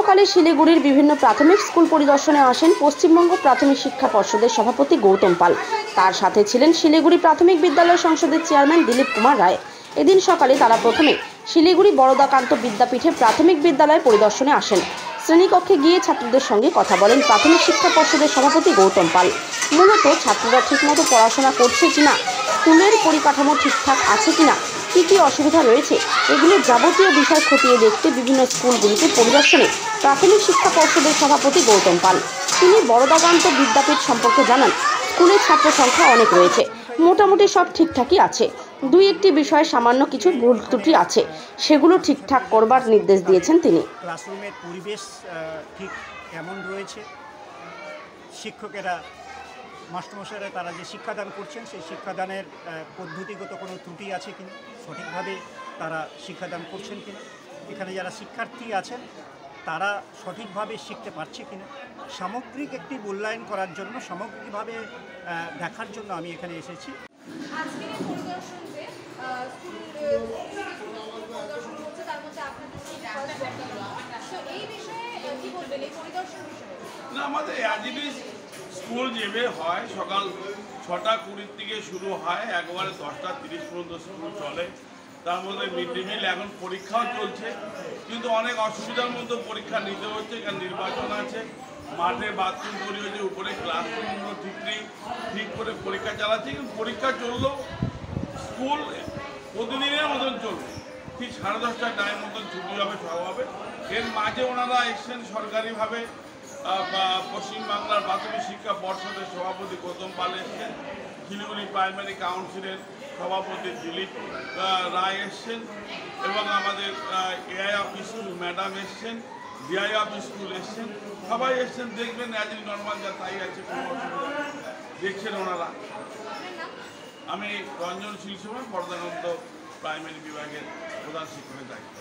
সকালে শিলিগুড়ির বিভিন্ন প্রাথমিক স্কুল পরিদর্শনে আসেন পশ্চিমবঙ্গ প্রাথমিক শিক্ষা পর্ষদের সভাপতি গৌতম পাল। তার সাথে ছিলেন শিলিগুড়ি প্রাথমিক বিদ্যালয় সংসদের চেয়ারম্যান দিলীপ কুমার রায়। এদিন সকালে তারা প্রথমে শিলিগুড়ি বরদাকান্ত বিদ্যাপীঠে প্রাথমিক বিদ্যালয় পরিদর্শনে আসেন। শ্রেণীকক্ষে গিয়ে ছাত্রদের সঙ্গে কথা বলেন প্রাথমিক শিক্ষা পর্ষদের সভাপতি গৌতম পাল। মূলত ছাত্ররা ঠিকমতো পড়াশোনা করছে কিনা, স্কুলের পরিকাঠামো ঠিকঠাক আছে কিনা, কী কী অসুবিধা রয়েছে, এগুলো যাবতীয় বিষয় খতিয়ে দেখতে বিভিন্ন স্কুলগুলিতে পরিদর্শনে প্রাথমিক শিক্ষা পর্ষদের সভাপতি গৌতম পাল। তিনি বরদাকান্ত বিদ্যাপীঠ সম্পর্কে জানান, স্কুলের ছাত্র সংখ্যা অনেক রয়েছে, মোটামুটি সব ঠিকঠাকই আছে। দুই একটি বিষয়ে সামান্য কিছু ভুল ত্রুটি আছে, সেগুলো ঠিকঠাক করবার নির্দেশ দিয়েছেন তিনি। ক্লাসরুমের পরিবেশ ঠিক কেমন রয়েছে, শিক্ষকেরা মাস্টারমশাইরা তারা যে শিক্ষাদান করছেন সেই শিক্ষাদানের পদ্ধতিগত কোনো ত্রুটি আছে কিনা, সঠিকভাবে তারা শিক্ষাদান করছেন কিনা, এখানে যারা শিক্ষার্থী আছেন তারা সঠিকভাবে শিখতে পারছে কিনা, সামগ্রিক একটি মূল্যায়ন করার জন্য, সামগ্রিকভাবে দেখার জন্য আমি এখানে এসেছি। না, আমাদের স্কুল যেভাবে হয় সকাল 6:20 থেকে শুরু হয়, একবারে 10:30 পর্যন্ত স্কুল চলে। তার মধ্যে মিড ডে মিল, এখন পরীক্ষাও চলছে, কিন্তু অনেক অসুবিধার মধ্যে পরীক্ষা নিতে হচ্ছে, কারণ নির্বাচন আছে, মাঠে বাথরুম তৈরি হয়েছে, উপরে ক্লাসরুমগুলো ঠিক নেই, ঠিক করে পরীক্ষা চালাচ্ছে। কিন্তু পরীক্ষা চললেও স্কুল প্রতিদিনের মতন চলবে, ঠিক 10:30টার টাইম মতন ছুটি হবে, সব হবে। এর মাঝে ওনারা এসছেন সরকারিভাবে, পশ্চিমবাংলার প্রাথমিক শিক্ষা পর্ষদের সভাপতি গৌতম পাল এসছেন, শিলিগুড়ি প্রাইমারি কাউন্সিলের সভাপতি দিলীপ রায় এসছেন, এবং আমাদের এআই অফ স্কুল ম্যাডাম এসছেন, ডিআই অফ স্কুল এসছেন, সবাই এসছেন। দেখবেন অ্যাজ নর্মাল যা তাই আছে, কোনো অসুবিধা দেখছেন ওনারা। আমি রঞ্জন শিলসভা, বরদাকান্ত প্রাইমারি বিভাগের প্রধান শিক্ষকের দায়িত্ব।